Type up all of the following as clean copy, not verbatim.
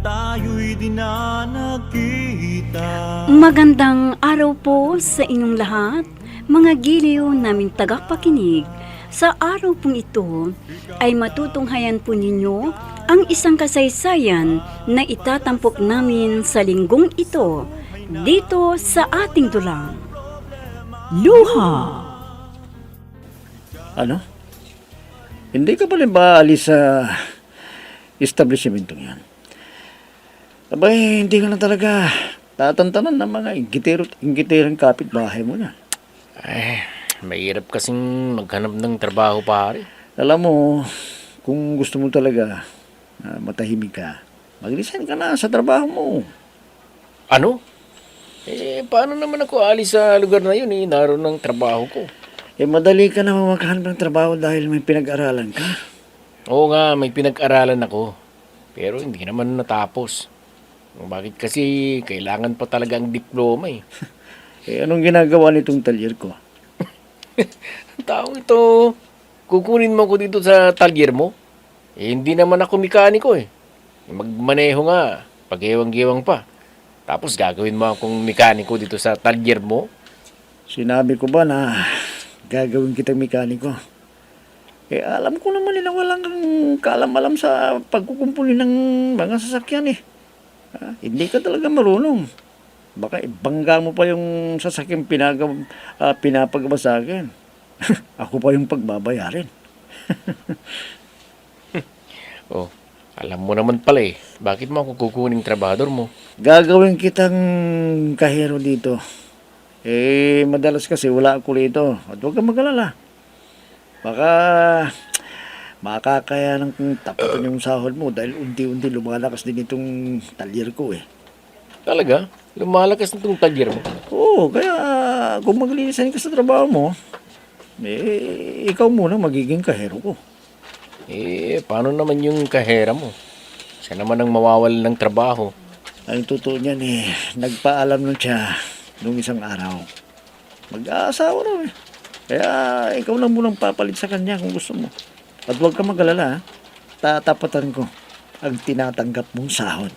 tayo'y di na nakita. Magandang araw po sa inyong lahat, mga giliw naming tagapakinig. Sa araw pong ito ay matutunghayan po ninyo ang isang kasaysayan na itatampok namin sa linggong ito dito sa ating dulang. Luha! Ano? Hindi ka pa rin ba alis sa establishmentong yan? Abay, hindi ka na talaga tatantanan ng mga inggiterang kapitbahay mo na. Ay, mahirap kasing maghanap ng trabaho, pare. Alam mo, kung gusto mo talaga matahimik ka, mag-resign ka na sa trabaho mo. Ano? Paano naman ako alis sa lugar na yun? Naroon ng trabaho ko. Madali ka na makahanap ng trabaho dahil may pinag-aralan ka. Oo nga, may pinag-aralan ako. Pero hindi naman natapos. Bakit kasi kailangan pa talaga ang diploma eh. Anong ginagawa nitong talyer ko? Ang taong ito, kukunin mo ko dito sa talyer mo? Hindi naman ako mekaniko eh. Magmaneho nga, pag-ewang-gewang pa. Tapos gagawin mo akong mekaniko dito sa talyer mo? Sinabi ko ba na gagawin kitang mekaniko? Alam ko naman nila walang kaalam-alam sa pagkukumpuni ng mga sasakyan eh. Hindi ka talaga marunong. Baka ibangga mo pa yung sasakyan pinapagawa sa akin. Ako pa yung pagbabayarin. Oh, alam mo naman pala eh. Bakit mo ako kukuning trabahador mo? Gagawin kitang kahero dito. Madalas kasi wala ako rito. At huwag kang mag-alala. Baka makakaya ng tapatan yung sahod mo dahil unti-unti lumalakas din itong talyer ko eh. Talaga? Lumalakas na itong talyer mo? Oo, kaya kung maglilisan ka sa trabaho mo, ikaw muna magiging kahero ko. Paano naman yung kahera mo? Siya naman ang mawawal ng trabaho. Ang totoo niyan nagpaalam nun siya nung isang araw. Mag-aasawa raw eh. Kaya ikaw lang munang papalit sa kanya kung gusto mo. At huwag ka mag-alala, tatapatan ko ang tinatanggap mong sahod.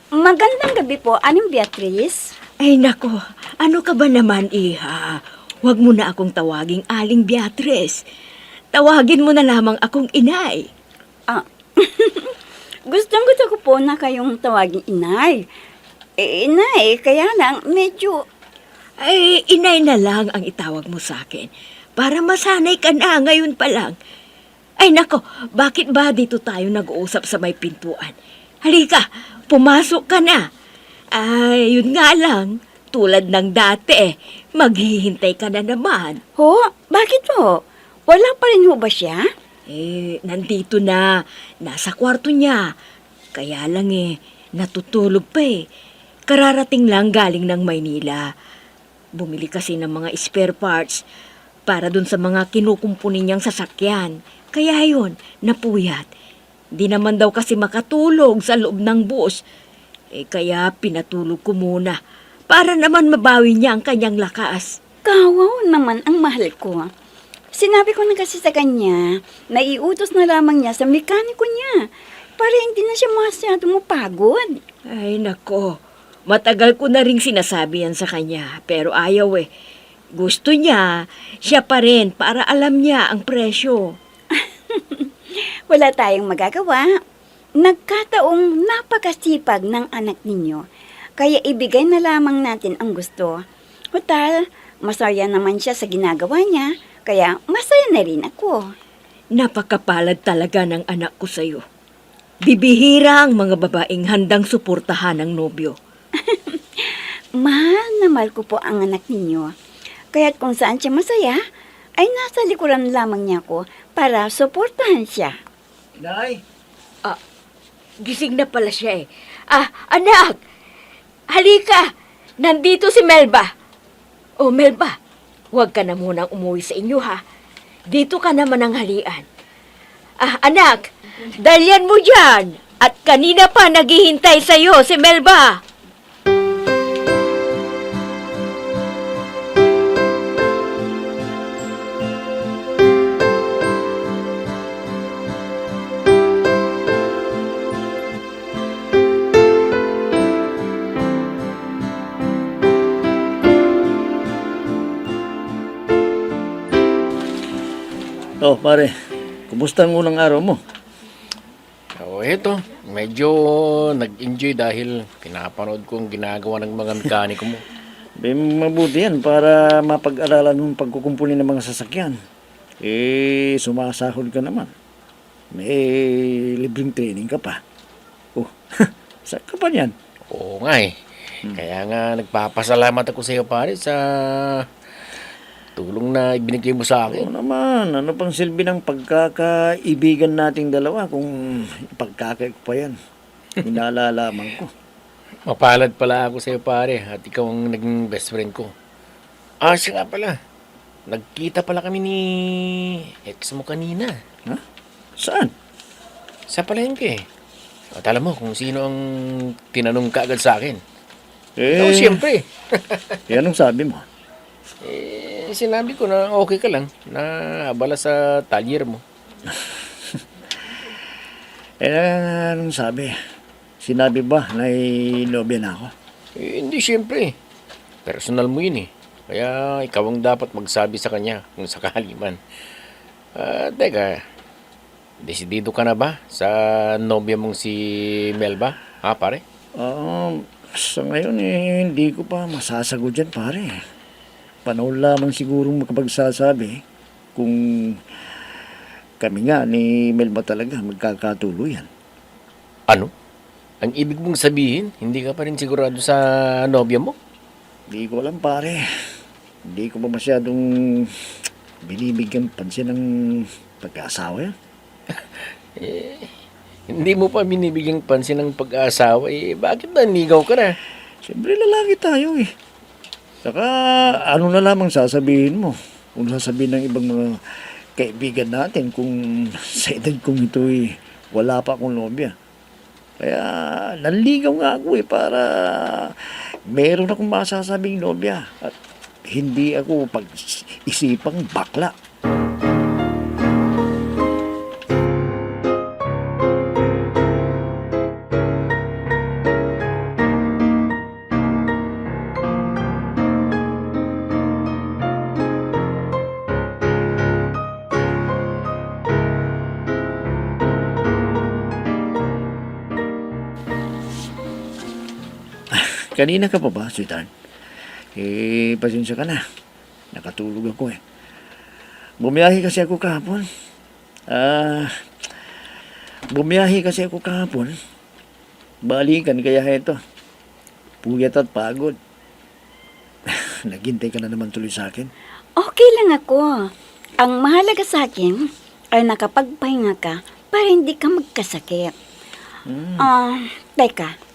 Magandang gabi po, Aling Beatrice. Ay nako, ano ka ba naman, Iha? Huwag mo na akong tawaging Aling Beatrice. Tawagin mo na lamang akong inay. Gustong-gusto ko po na kayong tawaging inay. Inay, kaya lang medyo... Ay, inay na lang ang itawag mo sa akin. Para masanay ka na ngayon pa lang. Ay nako, bakit ba dito tayo nag-uusap sa may pintuan? Halika, pumasok ka na. Ay, yun nga lang. Tulad ng dati, maghihintay ka na naman. Ho? Bakit po? Wala pa rin ho ba siya? Nandito na. Nasa kwarto niya. Kaya lang natutulog pa eh. Kararating lang galing ng Maynila. Bumili kasi ng mga spare parts para dun sa mga kinukumpuni niyang sasakyan. Kaya yun, napuyat. Di naman daw kasi makatulog sa loob ng bus. Kaya pinatulog ko muna para naman mabawi niya ang kanyang lakas. Kawaw naman ang mahal ko. Sinabi ko na kasi sa kanya na iutos na lamang niya sa mekaniko niya para hindi na siya masyadong mapagod. Ay nako, matagal ko na ring sinasabi yan sa kanya pero ayaw eh. Gusto niya, siya pa rin para alam niya ang presyo. Wala tayong magagawa. Nagkataong napakasipag ng anak ninyo. Kaya ibigay na lamang natin ang gusto. Total, masaya naman siya sa ginagawa niya. Kaya masaya na rin ako. Napakapalad talaga ng anak ko sa'yo. Bibihira ang mga babaeng handang suportahan ng nobyo. Mahal na mahal ko po ang anak ninyo. Kaya't kung saan siya masaya, ay nasa likuran lamang niya ako para suportahan siya. Inay! Gising na pala siya eh. Anak! Halika! Nandito si Melba. Oh, Melba, huwag ka na munang umuwi sa inyo ha. Dito ka naman ang halian. Anak, dalyan mo dyan. At kanina pa naghihintay sa'yo si Melba. Oh, pare. Kumusta ang unang araw mo? O eto, medyo nag-enjoy dahil pinapanood ko ang ginagawa ng mga mekaniko mo. Mabuti yan para mapag-aralan mong pagkukumpuni ng mga sasakyan. Sumasahod ka naman. May libreng training ka pa. Oh, saan ka pa yan? Oo nga eh. Kaya nga nagpapasalamat ako sa iyo pare sa tulong na ibinigay mo sa Oo akin. naman, ano pang silbi ng pagkakaibigan nating dalawa kung pagkakaik pa yan. Inaalalaman ko. Mapalad pala ako sa iyo pare at ikaw ang naging best friend ko. Siya nga pala. Nagkita pala kami ni ex mo kanina. Ha? Saan? Sa palengke. At alam mo kung sino ang tinanong ka agad sa akin. Oo, siyempre. Anong sabi mo? Sinabi ko na okay ka lang na abala sa talyer mo. Anong sabi? Sinabi ba na inobya na ako? Hindi siyempre. Personal mo yun eh. Kaya ikaw ang dapat magsabi sa kanya kung sakali man. Teka, desidido ka na ba sa nobya mong si Melba? Ha, pare? Sa ngayon hindi ko pa masasagot dyan, pare. Panahon lamang sigurong makapagsasabi kung kami nga ni Melba talaga magkakatuluyan. Ano? Ang ibig mong sabihin, hindi ka pa rin sigurado sa nobya mo? Hindi ko alam, pare. Hindi ko pa masyadong binibigyan pansin ng pag-aasawa yan. Hindi mo pa binibigyang pansin ng pag-aasawa, bakit nanigaw ka na? Siyempre lalaki tayo eh. Saka ano na lamang sasabihin mo? Kung sasabihin ng ibang mga kaibigan natin kung sa edad kong ito wala pa akong nobya. Kaya nanligaw nga ako para meron akong masasabing nobya at hindi ako pag-isipang bakla. Kanina ka pa ba, sweetheart? Pasensya ka na. Nakatulog ako eh. Bumiyahe kasi ako kahapon. Balikan kaya ito. Puyat at pagod. Naghintay ka na naman tuloy sa akin. Okay lang ako. Ang mahalaga sa akin ay nakapagpahinga ka para hindi ka magkasakit. Teka,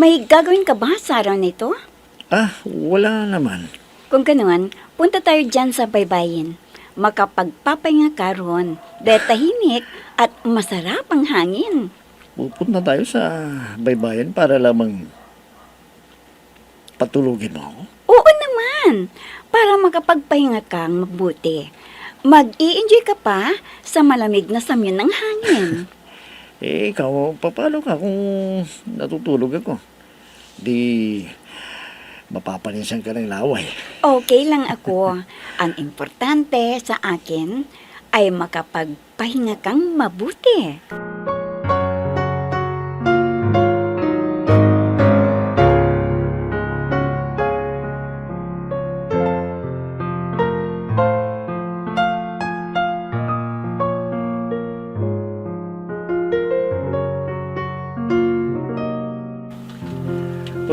may gagawin ka ba sa araw nito? Wala naman. Kung ganoon, punta tayo dyan sa baybayin. Makapagpapahinga ka ron. Dahil tahimik at masarap ang hangin. Pupunta tayo sa baybayan para lamang patulugin mo ako. Oo naman. Para makapagpahinga kang mabuti. Mag-i-enjoy ka pa sa malamig na samyon ng hangin. Ikaw, paano ka kung natutulog ako? Di mapapaninsan ka ng laway. Okay lang ako. Ang importante sa akin ay makapagpahinga kang mabuti.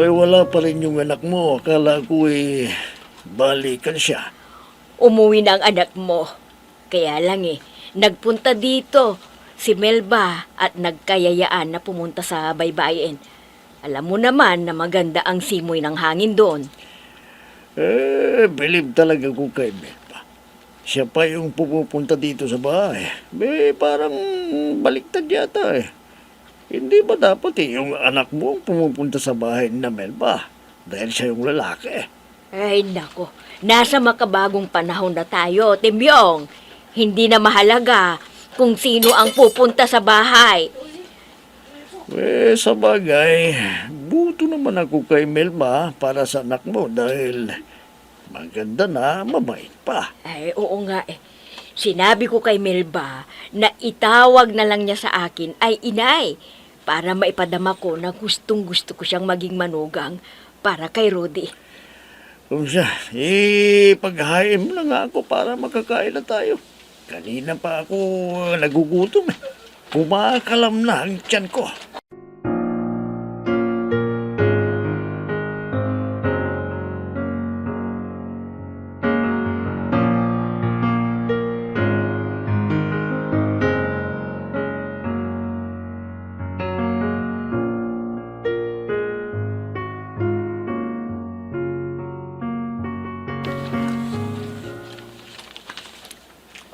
Wala pa rin yung anak mo. Akala ko balikan siya. Umuwi na ang anak mo. Kaya lang nagpunta dito si Melba at nagkayayaan na pumunta sa baybayin. Alam mo naman na maganda ang simoy ng hangin doon. Believe talaga ko kay Melba. siya pa yung pumupunta dito sa bahay. Parang baliktad yata eh. Hindi ba dapat yung anak mo ang pumupunta sa bahay ni Melba? Dahil siya yung lalaki. Ay, nako. Nasa makabagong panahon na tayo, Timyong. Hindi na mahalaga kung sino ang pupunta sa bahay. Sa bagay, buto naman ako kay Melba para sa anak mo dahil maganda na, mabait pa. Ay, oo nga eh. Sinabi ko kay Melba na itawag na lang niya sa akin ay inay para maipadama ko na gustong-gusto ko siyang maging manugang para kay Rudy. Kung siya, paghahain mo na nga ako para makakain na tayo. Kanina pa ako nagugutom eh. Kumakalam na ang tiyan ko.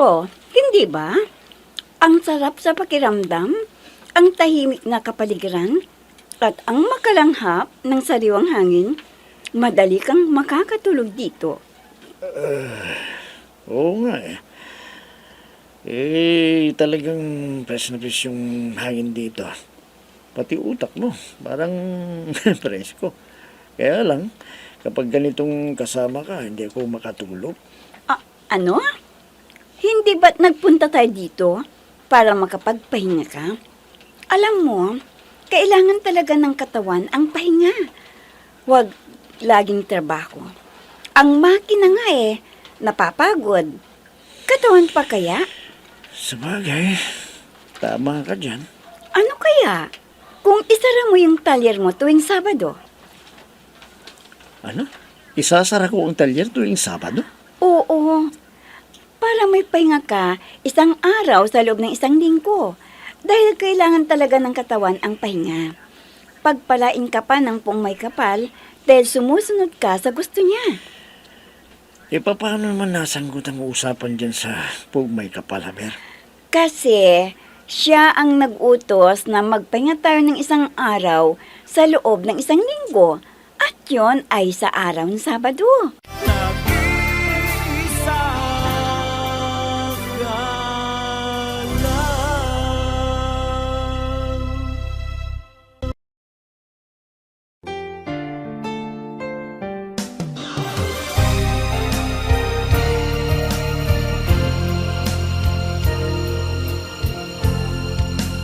Oh, hindi ba? Ang sarap sa pakiramdam, ang tahimik na kapaligiran, at ang makalanghap ng sariwang hangin, madali kang makakatulog dito. Oo nga eh. Talagang fresh na fresh yung hangin dito. Pati utak mo, parang presko. Kaya lang, kapag ganitong kasama ka, hindi ako makatulog. Ano? Hindi ba't nagpunta tayo dito para makapagpahinga ka? Alam mo, kailangan talaga ng katawan ang pahinga. Huwag laging trabaho. Ang makina nga napapagod. Katawan pa kaya? Sabagay, tama ka dyan. Ano kaya kung isara mo yung talyer mo tuwing Sabado? Ano? Isasara ko ang talyer tuwing Sabado? Oo, para may pahinga ka isang araw sa loob ng isang linggo. Dahil kailangan talaga ng katawan ang pahinga. Pagpalain ka pa ng pong may kapal dahil sumusunod ka sa gusto niya. Paano naman nasanggot ang usapan dyan sa pugmay kapal, Haber? Kasi siya ang nag-utos na magpahinga tayo ng isang araw sa loob ng isang linggo. At yon ay sa araw ng Sabado. Nag-iisa ka lang.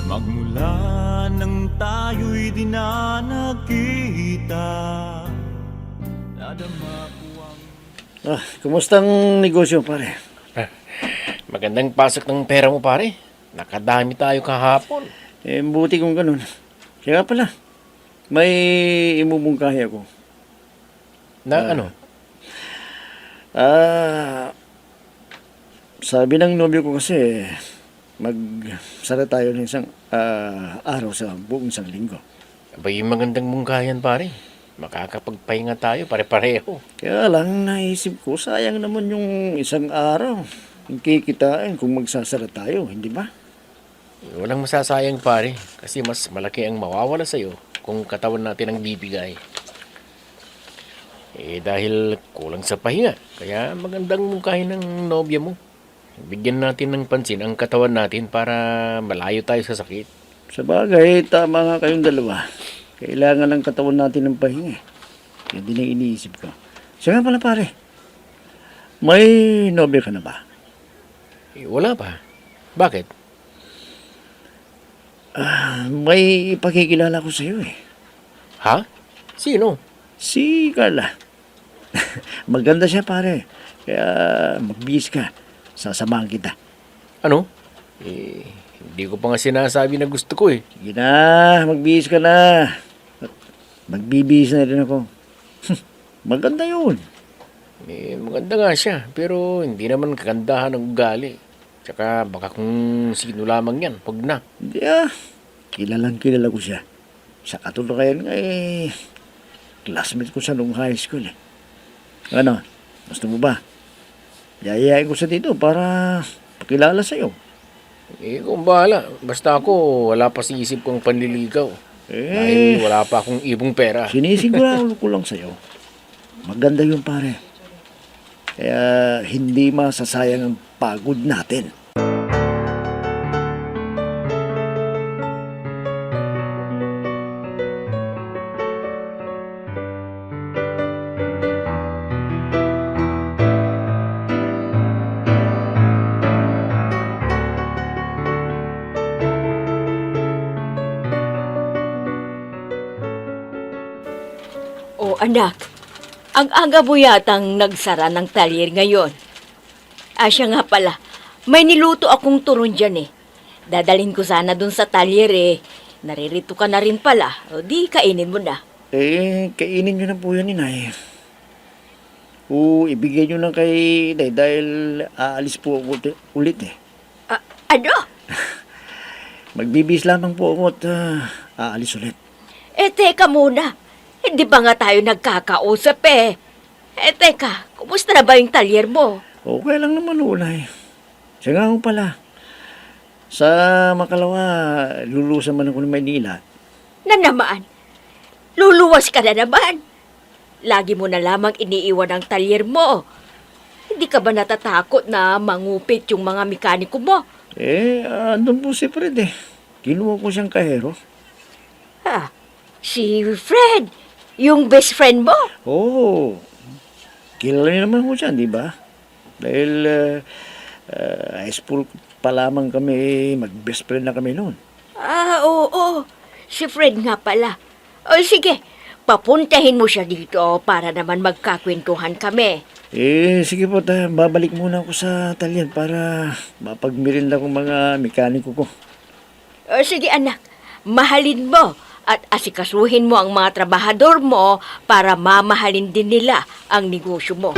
Magmula nang tayo'y di na nakita, nadama ko ang Kumusta ang negosyo, pare? Magandang pasok ng pera mo, pare. Nakadami tayo kahapon. Buti kung ganun. Kaya pala, may imumungkahi ako. Na ano? Sabi ng nobyo ko kasi, magsara tayo ng isang araw sa buong isang linggo. Abay, magandang mungkayan, pare. Makakapagpahinga tayo, pare-pareho. Kaya lang naisip ko, sayang naman yung isang araw. Yung kikitain kung magsasara tayo, hindi ba? Walang masasayang, pare. Kasi mas malaki ang mawawala sa'yo kung katawan natin ang bibigay. Dahil kulang sa pahinga. Kaya magandang mungkahin ng nobya mo. Bigyan natin ng pansin ang katawan natin para malayo tayo sa sakit. Sa bagay, tama nga kayong dalawa. Kailangan ng katawan natin ng pahinga. Yan din ang iniisip ko. Siya nga pala, pare. May nobya ka na ba? Wala pa. Bakit? May ipakikilala ko sa iyo eh. Ha? Sino? Si Carla. Maganda siya, pare. Kaya magbihis ka. Sasamahan kita. Ano? Hindi ko pa nga sinasabi na gusto ko eh. Sige na, magbihis ka na. Magbibihis na rin ako. Maganda yun. Maganda nga siya. Pero hindi naman kagandahan ng ugali. Tsaka baka kung sino lamang yan, huwag na. Hindi kilalang kilala ko siya. Sa katulukayan nga classmate ko siya nung high school eh. Ano, gusto mo ba? yayain ko sa dito para pakilala sa'yo. Eh, kung bahala. Basta ako, wala pa sa isip kong panliligaw. Dahil wala pa akong ibong pera. Sinisigurado ko lang sa'yo. Maganda yun, pare. Kaya hindi masasayang ang pagod natin. O anak, ang aga mo yatang nagsara ng talyer ngayon. Siya nga pala, may niluto akong turon dyan eh. Dadalhin ko sana dun sa talyer eh. Naririto ka na rin pala. O di, kainin mo na. Kainin nyo na po yan, inay. Ibigay nyo lang kay inay dahil aalis po ako ulit eh. Ano? Magbibis lamang po ako at aalis ulit. Teka muna. Hindi ba nga tayo nagkakausap eh? Teka, kumusta na ba yung talyer mo? Okay lang naman, ulay. Siya nga ho pala. Sa Makalawa, lulusan man ako ng Maynila. Na naman? Luluwas ka na naman? Lagi mo na lamang iniiwan ang talyer mo. Hindi ka ba natatakot na mangupit yung mga mekaniko mo? Andun po si Fred eh. Kinuha ko siyang kahero. Si Fred, yung best friend mo? Oo. Kilala niyo naman ko siya, di ba? Dahil high school pa lamang kami, mag-best friend na kami noon. Oo. Si Fred nga pala. O sige, papuntahin mo siya dito para naman magkakwentuhan kami. Sige po, babalik muna ako sa talyan para mapagmirinda kong mga mekaniko ko. O sige anak, mahalin mo at asikasuhin mo ang mga trabahador mo para mamahalin din nila ang negosyo mo.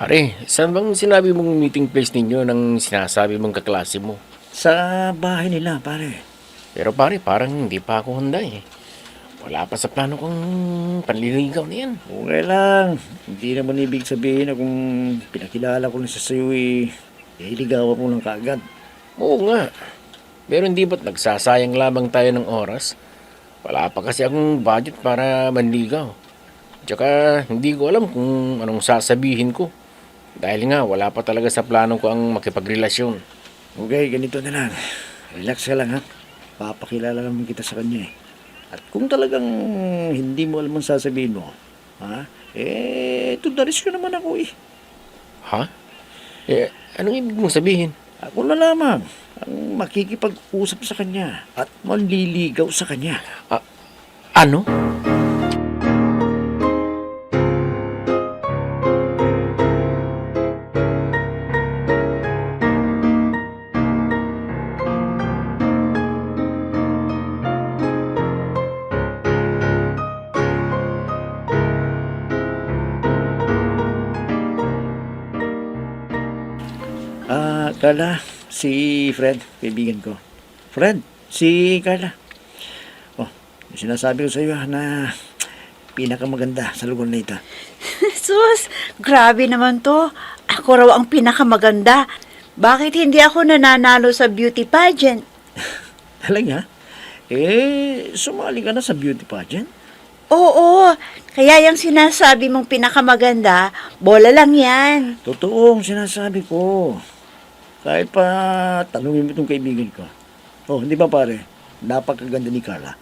Pare, saan bang sinabi mong meeting place ninyo ng sinasabi mong kaklase mo? Sa bahay nila, pare. Pero pare, parang hindi pa ako handa eh. Wala pa sa plano kong panliligaw na yan. Okay lang. Hindi naman ibig sabihin na kung pinakilala ko na sa sayo iligawan mo lang kaagad. Oo nga. Pero hindi ba't nagsasayang lamang tayo ng oras? Wala pa kasi akong budget para manligaw. Tsaka hindi ko alam kung anong sasabihin ko. Dahil nga, wala pa talaga sa plano ko ang makipagrelasyon. Okay, ganito na lang. Relax ka lang ha. Papakilala naman kita sa kanya eh. At kung talagang hindi mo alam ang sasabihin mo, tudaris ko naman ako eh. Ha? Anong ibig mong sabihin? Ako na lamang ang makikipag-usap sa kanya at manliligaw sa kanya. Ano? Carla, si Fred, kaibigan ko. Fred, si Carla. Sinasabi ko sa iyo na pinakamaganda sa lugar na ito. Sus, grabe naman to. Ako raw ang pinakamaganda. Bakit hindi ako nananalo sa beauty pageant? Talaga? Sumali ka na sa beauty pageant? Oo, kaya yung sinasabi mong pinakamaganda, bola lang yan. Totoo ang sinasabi ko. Kahit pa tanungin mo itong kaibigan ko. Hindi ba pare? Napakaganda ni Carla.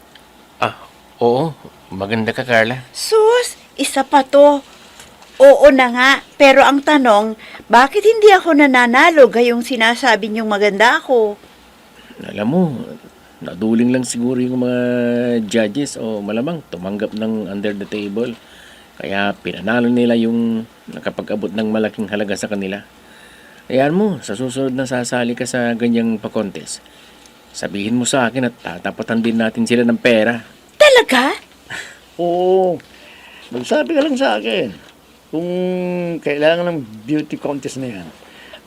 Oo. Maganda ka, Carla. Sus, isa pa to. Oo na nga, pero ang tanong, bakit hindi ako nananalo gayong sinasabi niyong maganda ako? Alam mo, naduling lang siguro yung mga judges o malamang tumanggap ng under the table. Kaya pinanalo nila yung nakapag-abot ng malaking halaga sa kanila. Ayan mo, sa susunod na sasali ka sa ganyang pa-contest, Sabihin mo sa akin at tatapatan din natin sila ng pera. Talaga? Oo. Magsabi ka lang sa akin kung kailangan ng beauty contest na yan.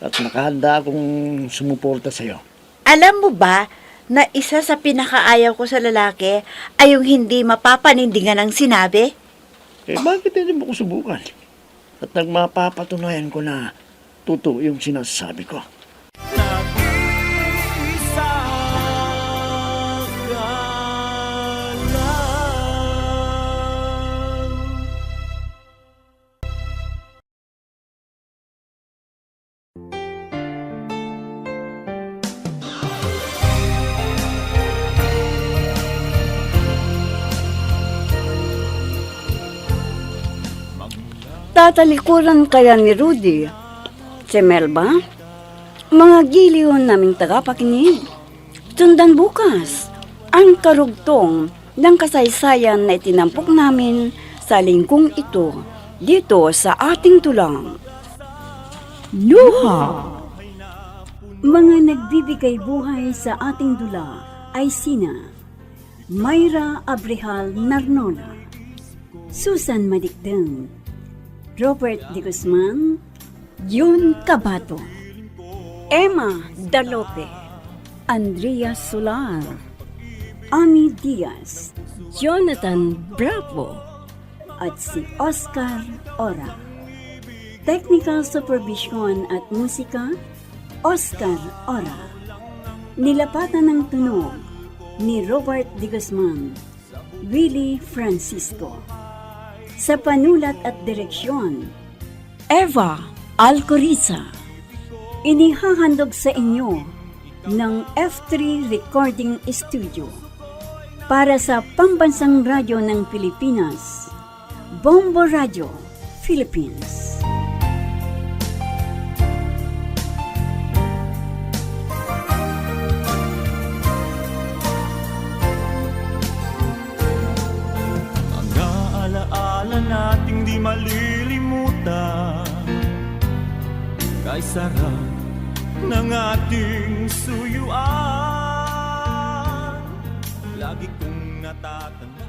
At nakahanda akong sumuporta sa'yo. Alam mo ba na isa sa pinakaayaw ko sa lalaki ay yung hindi mapapanindigan ng sinabi? Bakit hindi mo ko subukan? At nagmapapatunayan ko na totoo yung sinasabi ko. Nag-iisa ka lang. Tatalikuran kaya ni Rudy, si Melba, mga giliw naming tagapakinig. Sundan bukas ang karugtong ng kasaysayan na itinampok namin sa linggong ito dito sa ating tulang. Luha! Mga nagbibigay buhay sa ating dula ay sina Mayra Abrehal Narnola, Susan Madikdeng, Robert De Guzman, Jun Cabato, Emma Dalope, Andrea Solar, Ami Diaz, Jonathan Bravo, at si Oscar Ora. Technical Supervision at Musika, Oscar Ora. Nilapatan ng tunog ni Robert De Guzman, Willie Francisco. Sa panulat at direksyon, Eva Alcoriza. Inihahandog sa inyo ng F3 Recording Studio para sa Pambansang Radyo ng Pilipinas, Bombo Radio, Philippines. Ang alaala nating di malilimutan, kay sarap ng ating suyuan. Lagi kong natatanda